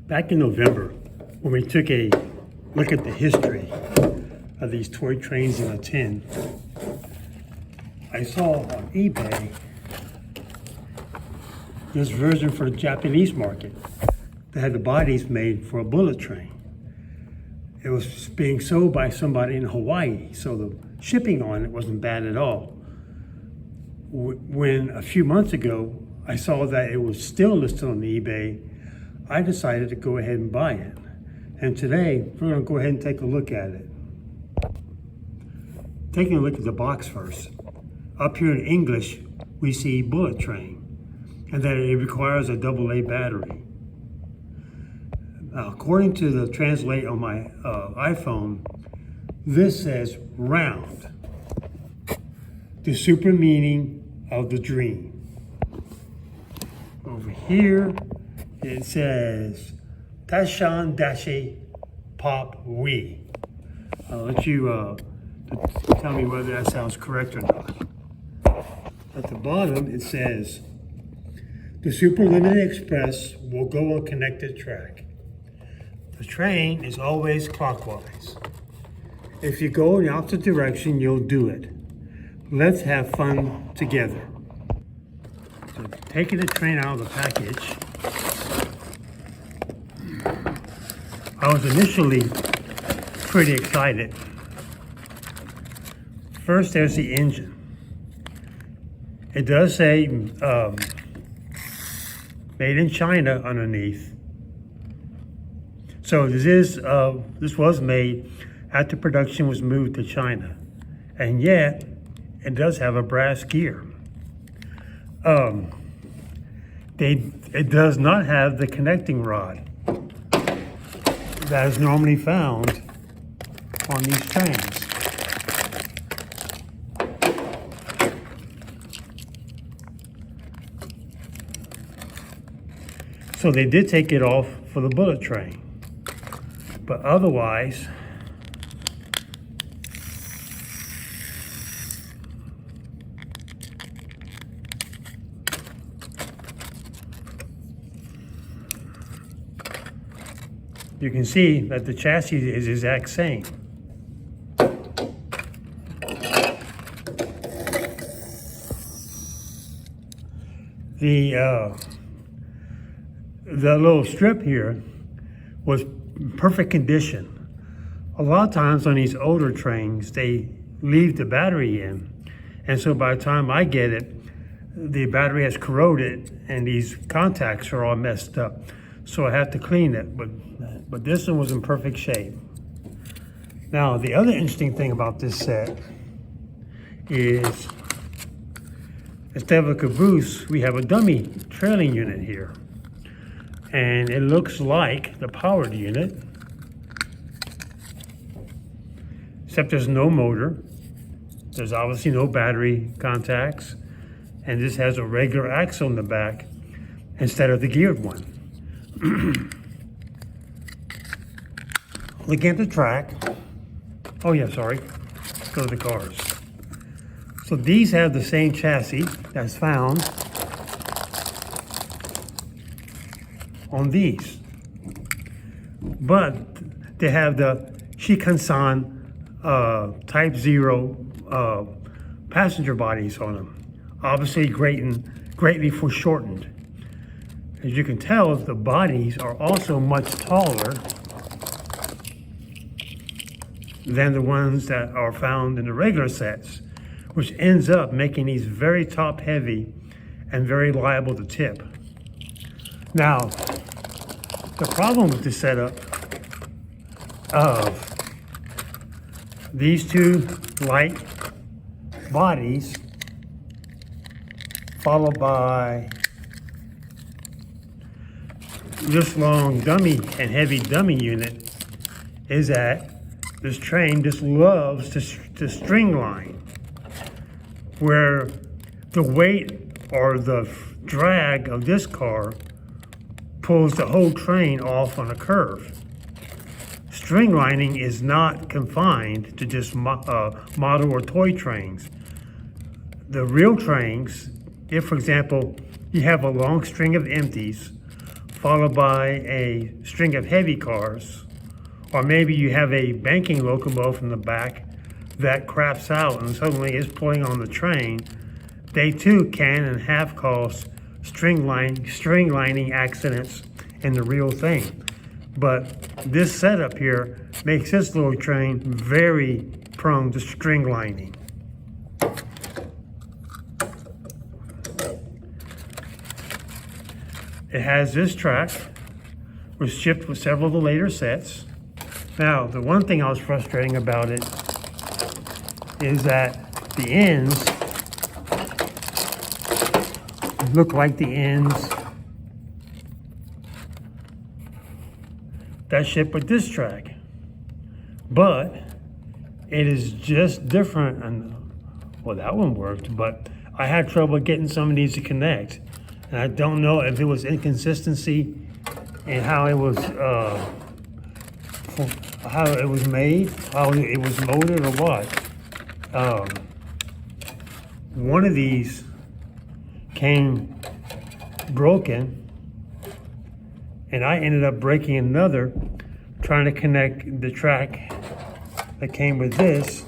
Back in November, when we took a look at the history of these toy trains in a tin, I saw on eBay this version for the Japanese market that had the bodies made for a bullet train. It was being sold by somebody in Hawaii, so the shipping on it wasn't bad at all. When a few months ago I saw that it was still listed on eBay, I decided to go ahead and buy it. And today we're going to go ahead and take a look at it. Taking a look at the box first. Up here in English, we see bullet train, and that it requires a AA battery. Now, according to the translate on my iPhone, this says round, the super meaning of the dream. Over here, it says Tashan Dashi Pop Wee. I'll let you tell me whether that sounds correct or not. At the bottom, it says, the Super Limited Express will go on connected track. The train is always clockwise. If you go in the opposite direction, you'll do it. Let's have fun together. So taking the train out of the package, I was initially pretty excited. First, there's the engine. It does say made in China underneath. So this was made after production was moved to China, and yet it does have a brass gear. It does not have the connecting rod that is normally found on these trains. So they did take it off for the bullet train, but otherwise, you can see that the chassis is the exact same. The little strip here was perfect condition. A lot of times on these older trains, they leave the battery in. And so by the time I get it, the battery has corroded and these contacts are all messed up. So I have to clean it, but this one was in perfect shape. Now, the other interesting thing about this set is instead of a caboose, we have a dummy trailing unit here. And it looks like the powered unit, except there's no motor. There's obviously no battery contacts. And this has a regular axle in the back instead of the geared one. Looking at the track, oh yeah, sorry, let's go to the cars. So these have the same chassis that's found on these, but they have the Shikansan Type 0 passenger bodies on them, obviously greatly foreshortened. As you can tell, the bodies are also much taller than the ones that are found in the regular sets, which ends up making these very top heavy and very liable to tip. Now, the problem with the setup of these two light bodies followed by this long dummy and heavy dummy unit is that this train just loves to string line, where the weight or the drag of this car pulls the whole train off on a curve. String lining is not confined to just model or toy trains. The real trains, if for example, you have a long string of empties followed by a string of heavy cars, or maybe you have a banking locomotive in the back that craps out and suddenly is pulling on the train, they too can and have caused string lining accidents in the real thing. But this setup here makes this little train very prone to string lining. It has this track, was shipped with several of the later sets. Now, the one thing I was frustrating about it is that the ends look like the ends that ship with this track. But it is just different. And well, that one worked, but I had trouble getting some of these to connect. And I don't know if it was inconsistency in how it was made, how it was molded, or what. One of these came broken, and I ended up breaking another trying to connect the track that came with this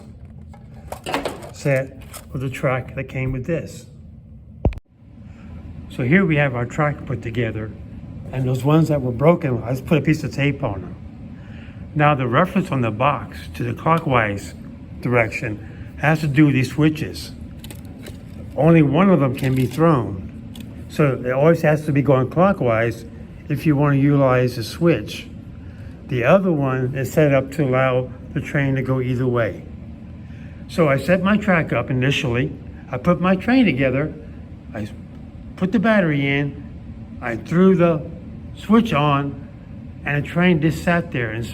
set with the track that came with this. So here we have our track put together, and those ones that were broken, I just put a piece of tape on them. Now the reference on the box to the clockwise direction has to do with these switches. Only one of them can be thrown. So it always has to be going clockwise if you want to utilize the switch. The other one is set up to allow the train to go either way. So I set my track up initially. I put my train together. I put the battery in. I threw the switch on, and the train just sat there and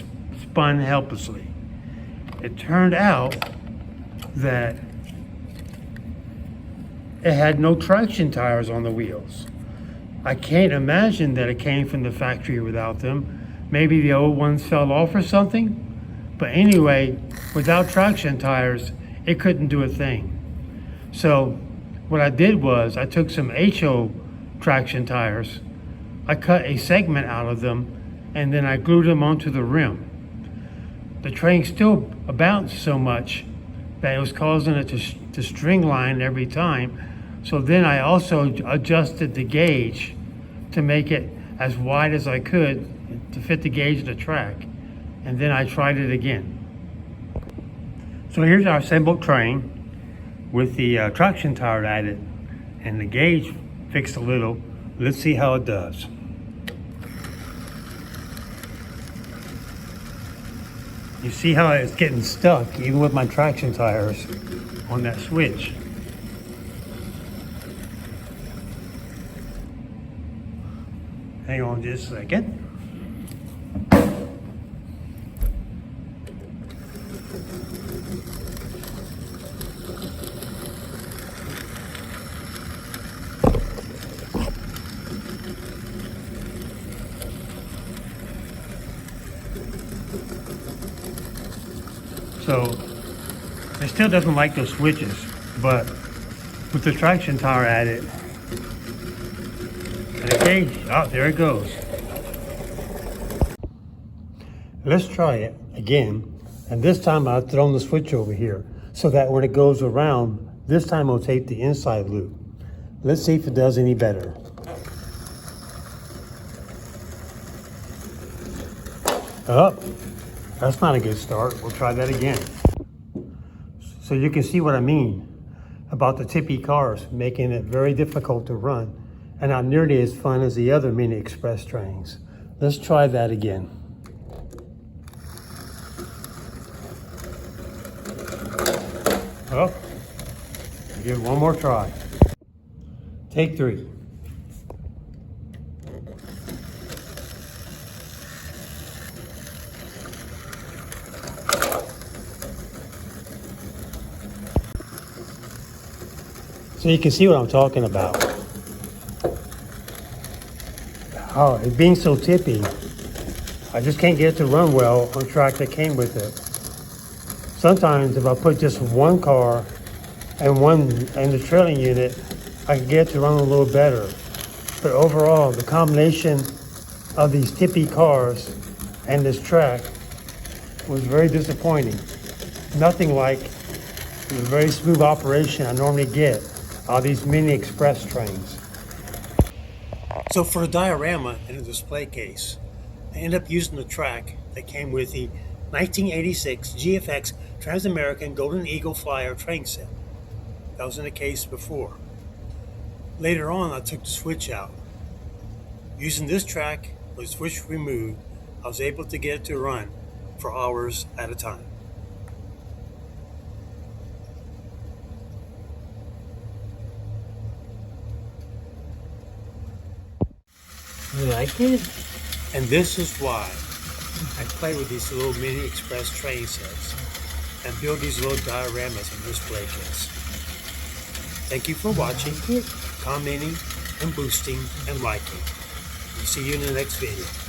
spun helplessly. It turned out that it had no traction tires on the wheels. I can't imagine that it came from the factory without them. Maybe the old ones fell off or something. But anyway, without traction tires, it couldn't do a thing. So what I did was I took some HO traction tires, I cut a segment out of them, and then I glued them onto the rim. The train still bounced so much that it was causing it to string line every time. So then I also adjusted the gauge to make it as wide as I could to fit the gauge of the track. And then I tried it again. So here's our assembled train with the traction tire added and the gauge fixed a little. Let's see how it does. You see how it's getting stuck even with my traction tires on that switch. Hang on just a second. So it still doesn't like those switches, but with the traction tire added, and the gauge, oh, there it goes. Let's try it again, and this time I've thrown the switch over here so that when it goes around, this time it'll take the inside loop. Let's see if it does any better. Oh, that's not a good start. We'll try that again. So you can see what I mean about the tippy cars, making it very difficult to run and not nearly as fun as the other mini express trains. Let's try that again. Oh, give it one more try. Take 3. So you can see what I'm talking about. Oh, it being so tippy, I just can't get it to run well on track that came with it. Sometimes if I put just one car and the trailing unit, I can get it to run a little better. But overall, the combination of these tippy cars and this track was very disappointing. Nothing like the very smooth operation I normally get on these mini express trains. So for a diorama and a display case, I ended up using the track that came with the 1986 GFX Trans-American Golden Eagle Flyer train set. That was in the case before. Later on, I took the switch out. Using this track with the switch removed, I was able to get it to run for hours at a time. You like it? And this is why I play with these little mini express train sets and build these little dioramas and display kits. Thank you for watching, commenting, and boosting, and liking. We'll see you in the next video.